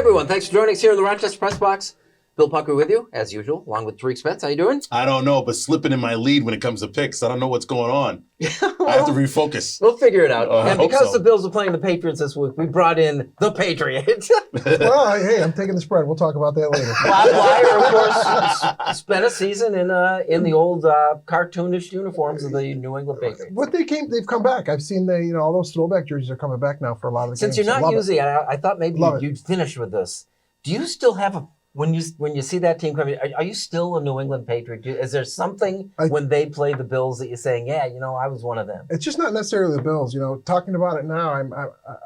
everyone. Thanks for joining us here in the Rochester Press Box. Bill Pucko with you, as usual, along with Tariq Spence. How you doing? I don't know, but slipping in my lead when it comes to picks. I don't know what's going on. I have to refocus. We'll figure it out. And because so. the Bills are playing the Patriots this week, we brought in the Patriots. Well, hey, I'm taking the spread. We'll talk about that later. Bob Bleier, of course, spent a season in the old cartoonish uniforms of the New England Patriots. But they've come back. I've seen all those throwback jerseys are coming back now for a lot of the Since games. you're not using it, I thought maybe you'd finish with this. Do you still have when you see that team coming, are you still a New England Patriot? Is there something when they play the Bills that you're saying, yeah, I was one of them? It's just not necessarily the Bills. Talking about it now,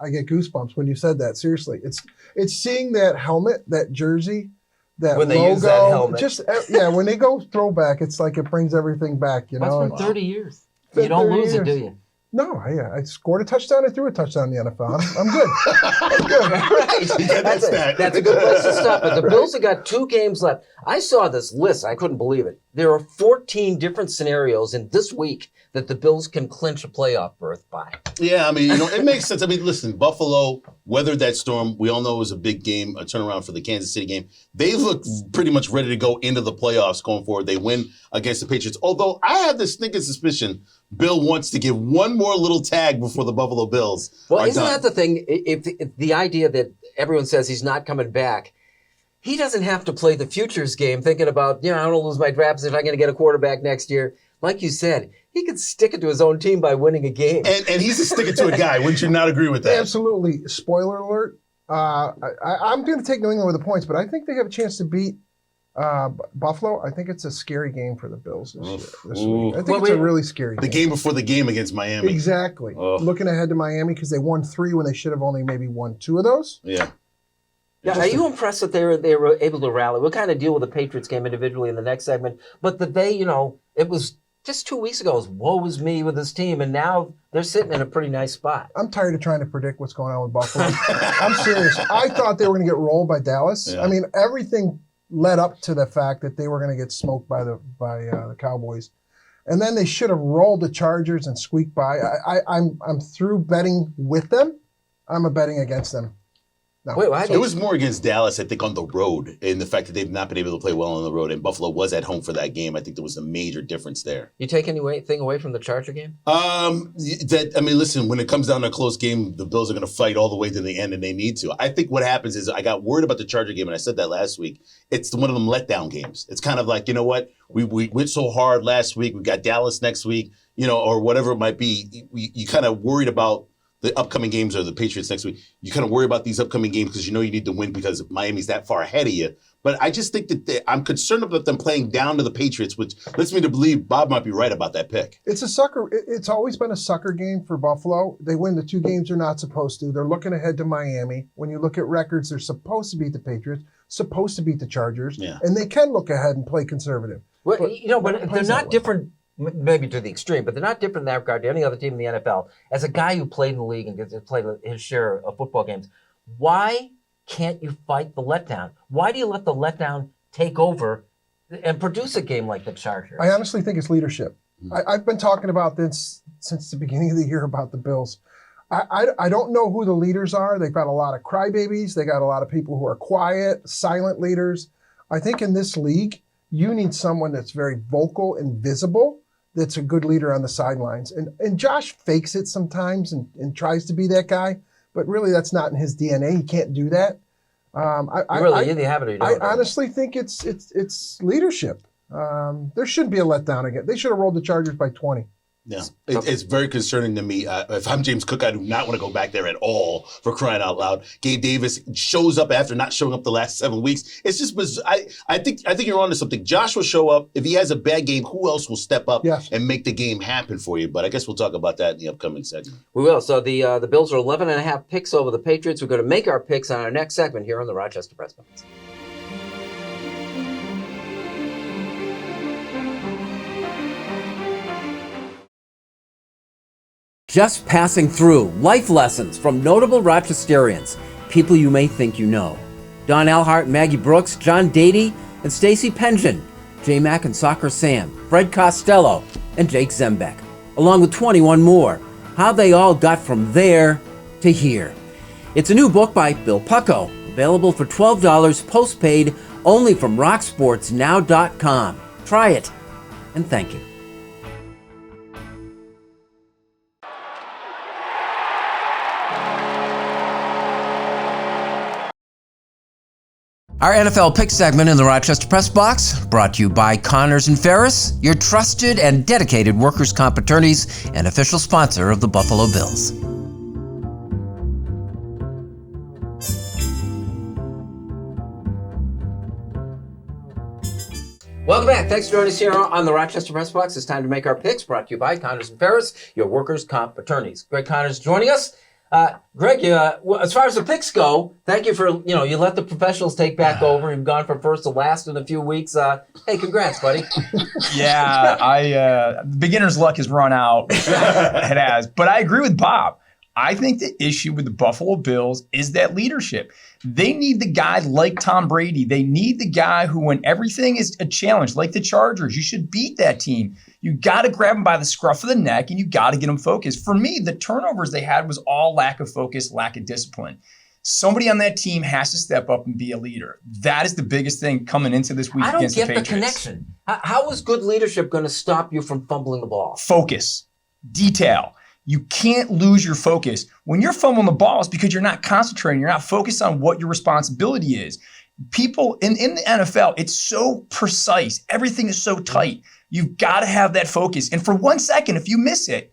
I get goosebumps when you said that. Seriously, it's seeing that helmet, that jersey, that when logo. They use that helmet. Just when they go throwback, it's like it brings everything back. That's been 30 years. You don't lose it, do you? No, I scored a touchdown. I threw a touchdown in the NFL. I'm good. I'm good. Right. That's a good place to stop. But the Bills have got 2 games left. I saw this list. I couldn't believe it. There are 14 different scenarios in this week that the Bills can clinch a playoff berth by. Yeah, it makes sense. Listen, Buffalo weathered that storm. We all know it was a big game, a turnaround for the Kansas City game. They look pretty much ready to go into the playoffs going forward. They win against the Patriots. Although I have this sneaking suspicion Bill wants to give one more little tag before the Buffalo Bills Well, are isn't done. that the thing? If the idea that everyone says he's not coming back, he doesn't have to play the futures game thinking about, I don't lose my draft position, I'm going to get a quarterback next year. Like you said, he could stick it to his own team by winning a game. And he's a stick-it-to-a-guy. Wouldn't you not agree with that? Absolutely. Spoiler alert. I'm going to take New England with the points, but I think they have a chance to beat Buffalo. I think it's a scary game for the Bills this week. I think it's a really scary game. The game before the game against Miami. Exactly. Looking ahead to Miami because they won 3 when they should have only maybe won 2 of those. Yeah. Yeah, are you impressed that they were able to rally? We'll kind of deal with the Patriots game individually in the next segment, but that they, it was just 2 weeks ago, it was woe is me with this team, and now they're sitting in a pretty nice spot. I'm tired of trying to predict what's going on with Buffalo. I'm serious. I thought they were going to get rolled by Dallas. Yeah. Everything led up to the fact that they were going to get smoked by the Cowboys. And then they should have rolled the Chargers and squeaked by. I'm through betting with them. I'm betting against them. No. Wait, it was more against Dallas, I think, on the road, and the fact that they've not been able to play well on the road, and Buffalo was at home for that game. I think there was a major difference there. You take anything away from the Charger game? Listen, when it comes down to a close game, the Bills are going to fight all the way to the end, and they need to. I think what happens is I got worried about the Charger game, and I said that last week. It's one of them letdown games. It's kind of like, you know what? We went so hard last week. We got Dallas next week, or whatever it might be. You kind of worried about the upcoming games or the Patriots next week. You kind of worry about these upcoming games because you need to win because Miami's that far ahead of you. But I just think that I'm concerned about them playing down to the Patriots, which leads me to believe Bob might be right about that pick. It's always been a sucker game for Buffalo. They win the 2 games they're not supposed to. They're looking ahead to Miami. When you look at records, they're supposed to beat the Patriots, supposed to beat the Chargers, and they can look ahead and play conservative. Well, but they're not different. Maybe to the extreme, but they're not different in that regard to any other team in the NFL. As a guy who played in the league and has played his share of football games, why can't you fight the letdown? Why do you let the letdown take over and produce a game like the Chargers? I honestly think it's leadership. I've been talking about this since the beginning of the year about the Bills. I don't know who the leaders are. They've got a lot of crybabies. They got a lot of people who are quiet, silent leaders. I think in this league, you need someone that's very vocal and visible, that's a good leader on the sidelines. And Josh fakes it sometimes and tries to be that guy, but really that's not in his DNA. He can't do that. I honestly think it's leadership. There shouldn't be a letdown again. They should have rolled the Chargers by 20. Yeah, it's very concerning to me. If I'm James Cook, I do not want to go back there at all, for crying out loud. Gabe Davis shows up after not showing up the last 7 weeks. It's just, I think you're onto something. Josh will show up. If he has a bad game, who else will step up and make the game happen for you? But I guess we'll talk about that in the upcoming segment. We will. So the Bills are 11.5 picks over the Patriots. We're going to make our picks on our next segment here on the Rochester Press Box. Just passing through. Life lessons from notable Rochesterians, people you may think you know. Don Alhart and Maggie Brooks, John Dady and Stacy Pension, J Mac and Soccer Sam, Fred Costello, and Jake Zembeck, along with 21 more. How they all got from there to here. It's a new book by Bill Pucko, Available for $12 postpaid only from rocksportsnow.com. Try it, and thank you. Our NFL Pick segment in the Rochester Press Box, brought to you by Connors and Ferris, your trusted and dedicated workers' comp attorneys and official sponsor of the Buffalo Bills. Welcome back. Thanks for joining us here on the Rochester Press Box. It's time to make our picks, brought to you by Connors and Ferris, your workers' comp attorneys. Greg Connors joining us. Greg, as far as the picks go, thank you for, you let the professionals take back over. You've gone from first to last in a few weeks. Hey, congrats, buddy. Yeah, beginner's luck has run out. It has. But I agree with Bob. I think the issue with the Buffalo Bills is that leadership. They need the guy like Tom Brady. They need the guy who, when everything is a challenge, like the Chargers, you should beat that team. You got to grab them by the scruff of the neck, and you got to get them focused. For me, the turnovers they had was all lack of focus, lack of discipline. Somebody on that team has to step up and be a leader. That is the biggest thing coming into this week against the Patriots. I don't get the connection. How is good leadership going to stop you from fumbling the ball? Focus. Detail. You can't lose your focus. When you're fumbling the ball, it's because you're not concentrating. You're not focused on what your responsibility is. People in the NFL, it's so precise. Everything is so tight. You've got to have that focus. And for 1 second, if you miss it,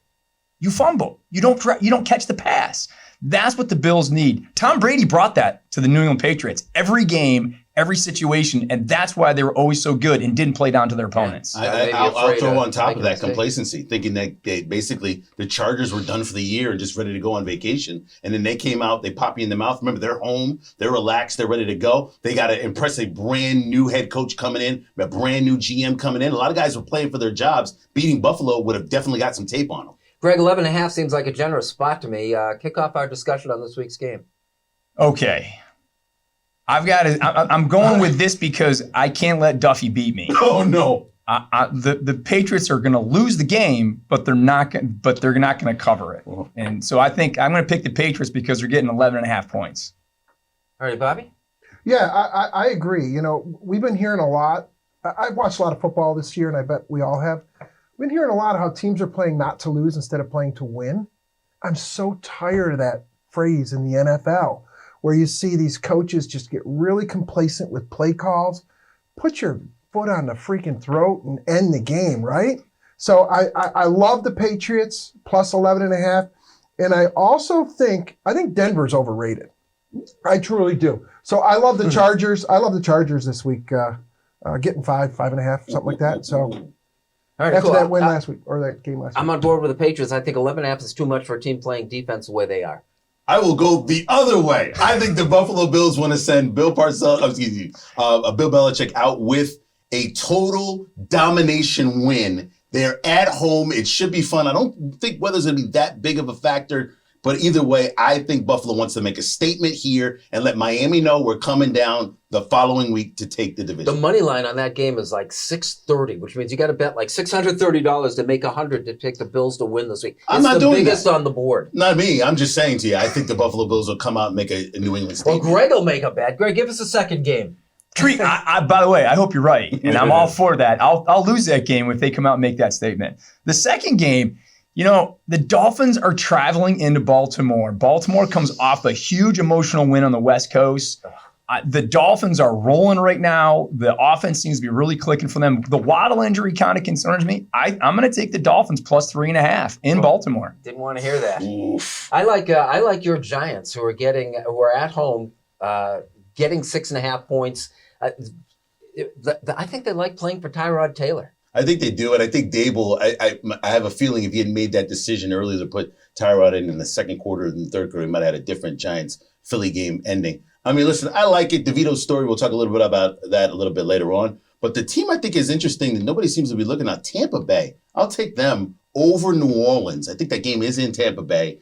you fumble. You don't catch the pass. That's what the Bills need. Tom Brady brought that to the New England Patriots. Every game, every situation, and that's why they were always so good and didn't play down to their opponents. I'll throw on top of that complacency, thinking that the Chargers were done for the year and just ready to go on vacation. And then they came out, they pop you in the mouth. Remember, they're home, they're relaxed, they're ready to go. They got to impress a brand new head coach coming in, a brand new GM coming in. A lot of guys were playing for their jobs. Beating Buffalo would have definitely got some tape on them. Greg, 11.5 seems like a generous spot to me. Kick off our discussion on this week's game. Okay. I'm going with this because I can't let Duffy beat me. Oh no! The Patriots are going to lose the game, but they're not going to cover it. And so I think I'm going to pick the Patriots because they're getting 11.5 points. All right, Bobby. Yeah, I agree. We've been hearing a lot. I've watched a lot of football this year, and I bet we all have. We've been hearing a lot of how teams are playing not to lose instead of playing to win. I'm so tired of that phrase in the NFL, where you see these coaches just get really complacent with play calls. Put your foot on the freaking throat and end the game, right? So I love the Patriots plus 11.5. And I also think Denver's overrated. I truly do. So I love the Chargers. I love the Chargers this week, getting 5.5, something like that. So all right, after cool. that win last week, or that game last week. I'm on board with the Patriots. I think 11.5 is too much for a team playing defense the way they are. I will go the other way. I think the Buffalo Bills want to send Bill Belichick out with a total domination win. They're at home. It should be fun. I don't think weather's going to be that big of a factor. But either way, I think Buffalo wants to make a statement here and let Miami know we're coming down the following week to take the division. The money line on that game is like 630, which means you got to bet like $630 to make 100 to pick the Bills to win this week. I'm not doing that. It's the biggest on the board. Not me. I'm just saying to you, I think the Buffalo Bills will come out and make a New England statement. Well, Greg will make a bet. Greg, give us a second game. Treat. By the way, I hope you're right, and I'm all for that. I'll lose that game if they come out and make that statement. The second game, the Dolphins are traveling into Baltimore. Baltimore comes off a huge emotional win on the West Coast. The Dolphins are rolling right now. The offense seems to be really clicking for them. The Waddle injury kind of concerns me. I'm going to take the Dolphins plus 3.5 in Baltimore. Didn't want to hear that. Oof. I like your Giants who are at home, getting 6.5 points. I think they like playing for Tyrod Taylor. I think they do, and I think Dable, I have a feeling if he had made that decision earlier to put Tyrod in the second quarter and the third quarter, he might have had a different Giants-Philly game ending. I mean, listen, I like it. DeVito's story, we'll talk a little bit about that a little bit later on. But the team I think is interesting that nobody seems to be looking at, Tampa Bay. I'll take them over New Orleans. I think that game is in Tampa Bay.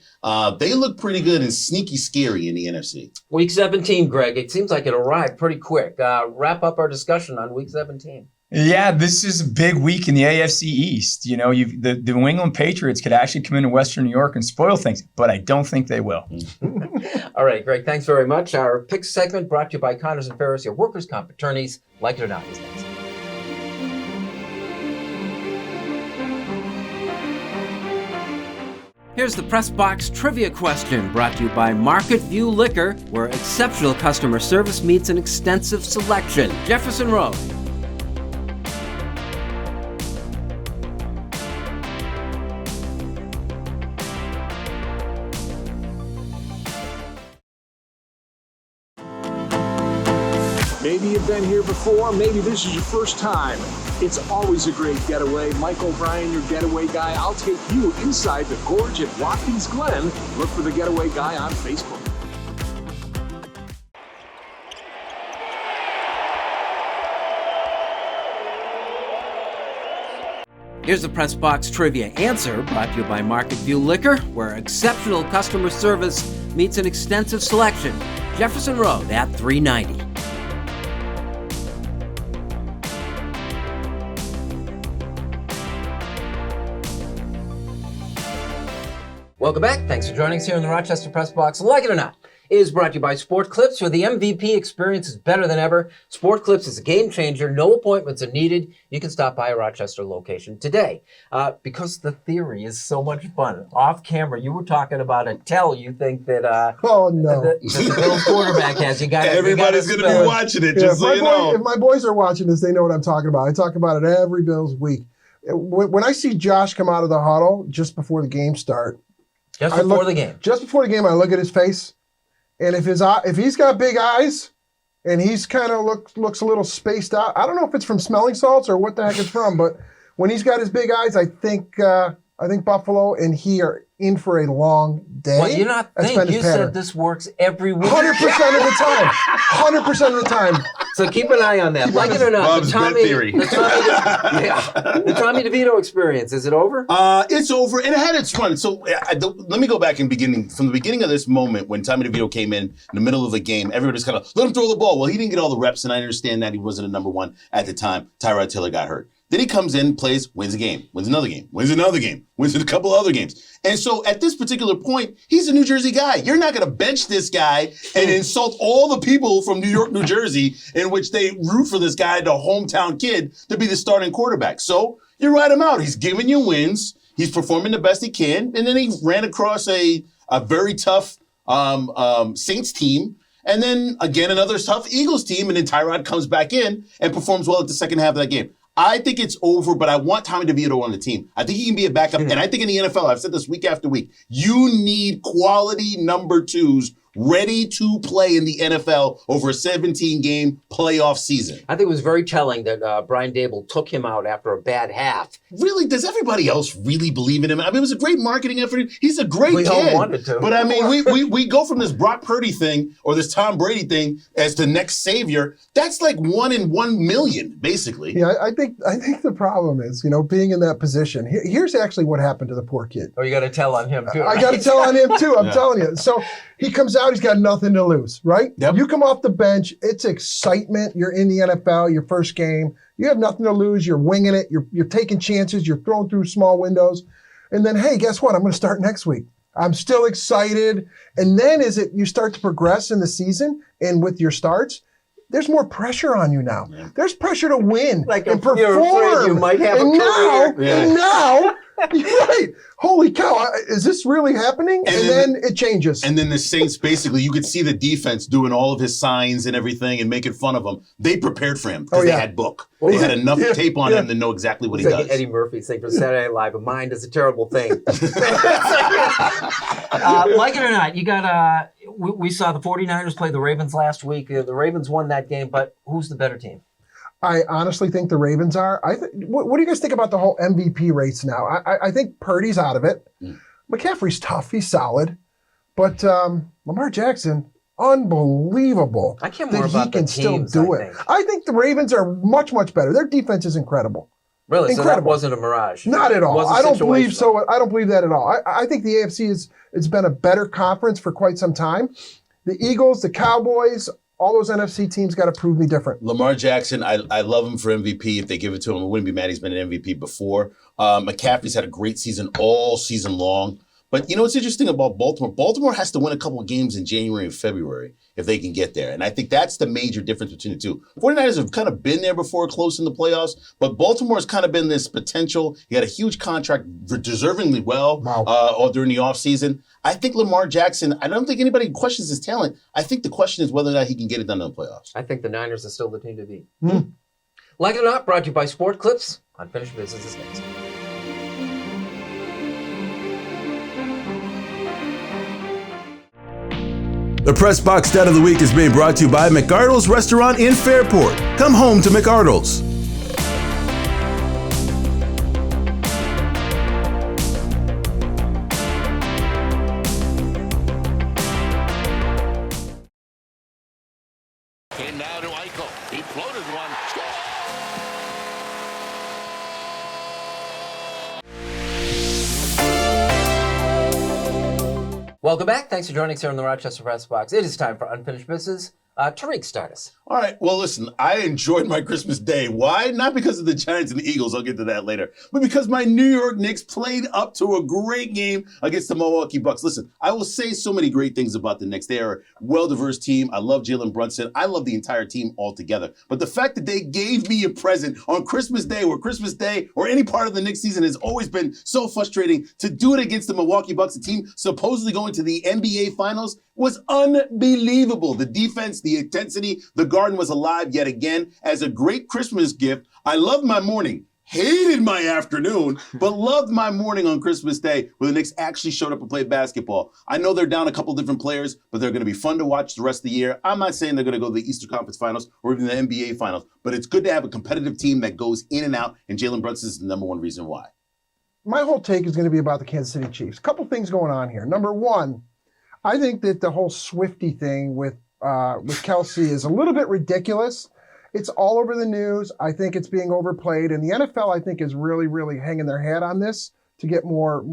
They look pretty good and sneaky scary in the NFC. Week 17, Greg. It seems like it arrived pretty quick. Wrap up our discussion on Week 17. Yeah, this is a big week in the AFC East. You know, the New England Patriots could actually come into Western New York and spoil things, but I don't think they will. All right, Greg, thanks very much. Our pick segment brought to you by Connors of Ferris, your workers' comp attorneys. Like it or not, is next. Here's the Press Box Trivia question brought to you by Market View Liquor, where exceptional customer service meets an extensive selection. Jefferson Road. Maybe you've been here before, maybe this is your first time. It's always a great getaway. Mike O'Brien, your getaway guy. I'll take you inside the gorge at Watkins Glen. Look for the getaway guy on Facebook. Here's the Press Box Trivia answer brought to you by Market View Liquor, where exceptional customer service meets an extensive selection. Jefferson Road at 390. Welcome back. Thanks for joining us here in the Rochester Press Box. Like it or not, is brought to you by Sport Clips, where the MVP experience is better than ever. Sport Clips is a game changer. No appointments are needed. You can stop by a Rochester location today. Because the theory is so much fun. Off camera, you were talking about a tell you think that Oh, no. that the Bills quarterback has. Everybody's going to be watching it, just so you know. If my boys are watching this, they know what I'm talking about. I talk about it every Bills week. When I see Josh come out of the huddle just before the game start, Just before the game. Just before the game, I look at his face, and if he's got big eyes, and he's kind of looks a little spaced out. I don't know if it's from smelling salts or what the heck it's from, but when he's got his big eyes, I think Buffalo and he are in for a long day. Well, you not think you said this works every week. 100% of the time. 100% of the time. So keep an eye on that. Like it or not, Bob's bet theory. the Tommy DeVito experience, is it over? It's over, and it had its run. So let me go back from the beginning of this moment when Tommy DeVito came in the middle of the game. Everybody's kind of, let him throw the ball. Well, he didn't get all the reps, and I understand that he wasn't a number one at the time. Tyrod Taylor got hurt. Then he comes in, plays, wins a game, wins another game, wins another game, wins a couple other games. And so at this particular point, he's a New Jersey guy. You're not going to bench this guy and insult all the people from New York, New Jersey, in which they root for this guy, the hometown kid, to be the starting quarterback. So you write him out. He's giving you wins. He's performing the best he can. And then he ran across a very tough Saints team. And then, again, another tough Eagles team. And then Tyrod comes back in and performs well at the second half of that game. I think it's over, but I want Tommy DeVito on the team. I think he can be a backup. And I think in the NFL, I've said this week after week, you need quality number twos ready to play in the NFL over a 17-game playoff season. I think it was very telling that Brian Dable took him out after a bad half. Really? Does everybody else really believe in him? I mean, it was a great marketing effort. He's a great We kid. all wanted to. But I mean, we go from this Brock Purdy thing or this Tom Brady thing as the next savior. That's like 1 in 1 million, basically. Yeah, I think the problem is, being in that position. Here's actually what happened to the poor kid. Oh, you got to tell on him, too. I got to tell on him, too. I'm telling you. So he comes out, he's got nothing to lose, right? Yep. You come off the bench, it's excitement. You're in the NFL, your first game. You have nothing to lose. You're winging it. You're taking chances. You're throwing through small windows. And then, hey, guess what? I'm going to start next week. I'm still excited. And then you start to progress in the season and with your starts, there's more pressure on you now. Yeah. There's pressure to win and perform. You're afraid you might have a career. And now, you're right. Holy cow, is this really happening? And then it changes. And then the Saints, basically, you could see the defense doing all of his signs and everything and making fun of him. They prepared for him because they had book. They had enough tape on him to know exactly what he does. Eddie Murphy's thing from Saturday Night Live, a mind is a terrible thing. Like it or not, you got we saw the 49ers play the Ravens last week. The Ravens won that game, but who's the better team? I honestly think the Ravens are. What do you guys think about the whole MVP race now? I think Purdy's out of it. McCaffrey's tough. He's solid. But Lamar Jackson, unbelievable. I care more about the teams, still do it. I think the Ravens are much, much better. Their defense is incredible. Really? Incredible. So that wasn't a mirage? Not at all. I don't believe so. I don't believe that at all. I think the AFC it's been a better conference for quite some time. The Eagles, the Cowboys, All those NFC teams got to prove me different. Lamar Jackson, I love him for MVP. If they give it to him, I wouldn't be mad. He's been an MVP before. McCaffrey's had a great season all season long. But you know what's interesting about Baltimore? Baltimore has to win a couple of games in January and February if they can get there. And I think that's the major difference between the two. 49ers have kind of been there before, close in the playoffs, but Baltimore's kind of been this potential. He had a huge contract, deservingly well, all during the offseason. I think Lamar Jackson, I don't think anybody questions his talent. I think the question is whether or not he can get it done in the playoffs. I think the Niners are still the team to beat. Like it or not, brought to you by Sport Clips. Unfinished Business is next. The Press Box Stat of the Week is being brought to you by McArdle's Restaurant in Fairport. Come home to McArdle's. And now to Eichel. He floated one. Welcome back. Thanks for joining us here on the Rochester Press Box. It is time for Unfinished Business. Tariq, start us. All right. Well, listen, I enjoyed my Christmas day. Why? Not because of the Giants and the Eagles. I'll get to that later. But because my New York Knicks played up to a great game against the Milwaukee Bucks. Listen, I will say so many great things about the Knicks. They are a well-diverse team. I love Jalen Brunson. I love the entire team altogether. But the fact that they gave me a present on Christmas Day or any part of the Knicks season has always been so frustrating. To do it against the Milwaukee Bucks, a team supposedly going to the NBA Finals, was unbelievable. The defense, the intensity, the Garden was alive yet again. As a great Christmas gift, I loved my morning. Hated my afternoon, but loved my morning on Christmas Day where the Knicks actually showed up and played basketball. I know they're down a couple different players, but they're going to be fun to watch the rest of the year. I'm not saying they're going to go to the Eastern Conference Finals or even the NBA Finals, but it's good to have a competitive team that goes in and out, and Jalen Brunson is the number one reason why. My whole take is going to be about the Kansas City Chiefs. A couple things going on here. Number one, I think that the whole Swifty thing with Kelsey is a little bit ridiculous. It's all over the news. I think it's being overplayed. And the NFL, I think, is really, really hanging their hat on this to get more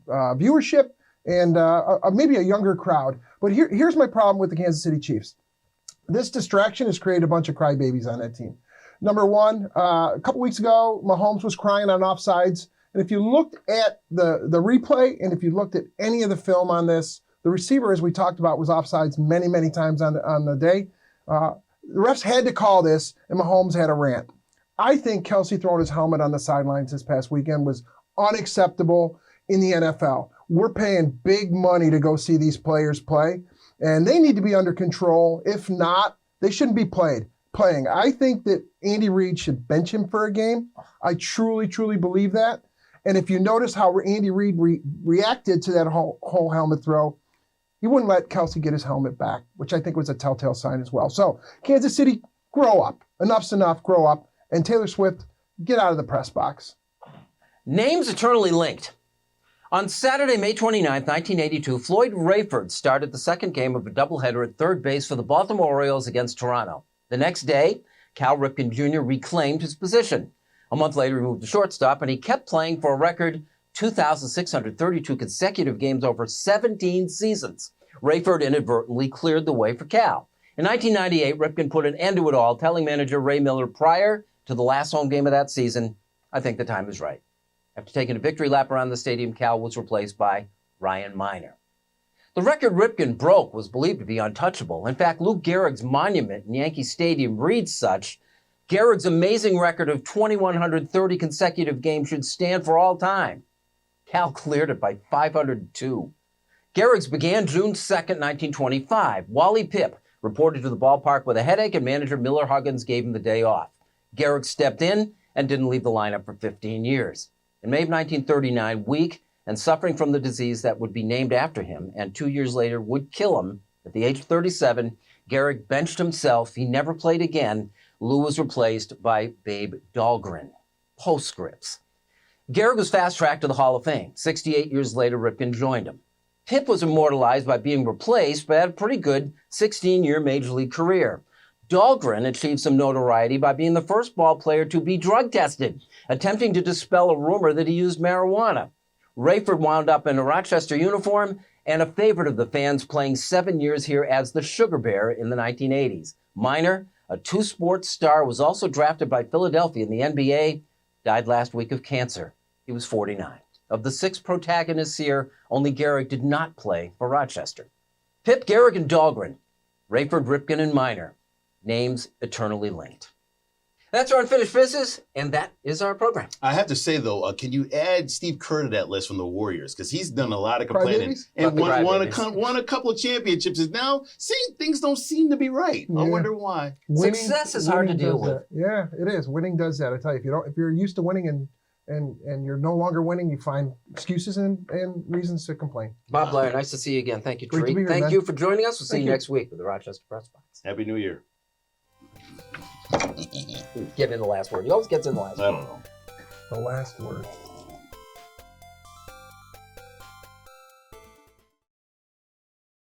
viewership and maybe a younger crowd. But here's my problem with the Kansas City Chiefs. This distraction has created a bunch of crybabies on that team. Number one, a couple weeks ago, Mahomes was crying on offsides. And if you looked at the replay and if you looked at any of the film on this, the receiver, as we talked about, was offsides many, many times on the day. The refs had to call this, and Mahomes had a rant. I think Kelsey throwing his helmet on the sidelines this past weekend was unacceptable in the NFL. We're paying big money to go see these players play, and they need to be under control. If not, they shouldn't be playing. I think that Andy Reid should bench him for a game. I truly, truly believe that. And if you notice how Andy Reid reacted to that whole helmet throw, he wouldn't let Kelsey get his helmet back, which I think was a telltale sign as well. So, Kansas City, grow up. Enough's enough, grow up. And Taylor Swift, get out of the press box. Names eternally linked. On Saturday, May 29th, 1982, Floyd Rayford started the second game of a doubleheader at third base for the Baltimore Orioles against Toronto. The next day, Cal Ripken Jr. reclaimed his position. A month later, he moved to shortstop, and he kept playing for a record 2,632 consecutive games over 17 seasons. Rayford inadvertently cleared the way for Cal. In 1998, Ripken put an end to it all, telling manager Ray Miller prior to the last home game of that season, "I think the time is right." After taking a victory lap around the stadium, Cal was replaced by Ryan Miner. The record Ripken broke was believed to be untouchable. In fact, Lou Gehrig's monument in Yankee Stadium reads such: "Gehrig's amazing record of 2,130 consecutive games should stand for all time." Cal cleared it by 502. Gehrig's began June 2nd, 1925. Wally Pipp reported to the ballpark with a headache, and manager Miller Huggins gave him the day off. Gehrig stepped in and didn't leave the lineup for 15 years. In May of 1939, weak and suffering from the disease that would be named after him and 2 years later would kill him, at the age of 37, Gehrig benched himself. He never played again. Lou was replaced by Babe Dahlgren. Postscripts. Gehrig was fast-tracked to the Hall of Fame. 68 years later, Ripken joined him. Pipp was immortalized by being replaced, but had a pretty good 16-year Major League career. Dahlgren achieved some notoriety by being the first ball player to be drug tested, attempting to dispel a rumor that he used marijuana. Rayford wound up in a Rochester uniform and a favorite of the fans, playing 7 years here as the Sugar Bear in the 1980s. Minor, a two-sport star, was also drafted by Philadelphia in the NBA, died last week of cancer. He was 49. Of the 6 protagonists here, only Gehrig did not play for Rochester. Pip, Gehrig, and Dahlgren, Rayford, Ripken, and Minor, names eternally linked. That's our unfinished business, and that is our program. I have to say, though, can you add Steve Kerr to that list from the Warriors? Because he's done a lot of complaining Crybabies? and Not the won a couple of championships. And now, things don't seem to be right. I Yeah. wonder why. Success is hard to deal does with. that. Yeah, it is. Winning does that. I tell you, if you're used to winning and you're no longer winning, you find excuses and reasons to complain. Bob Bleier, nice to see you again. Thank you, Great to be Tariq. here, Thank man. you for joining us. We'll see Thank you you. next week with the Rochester Press Box. Happy New Year. Get in the last word. He always gets in the last word. I don't know. The last word.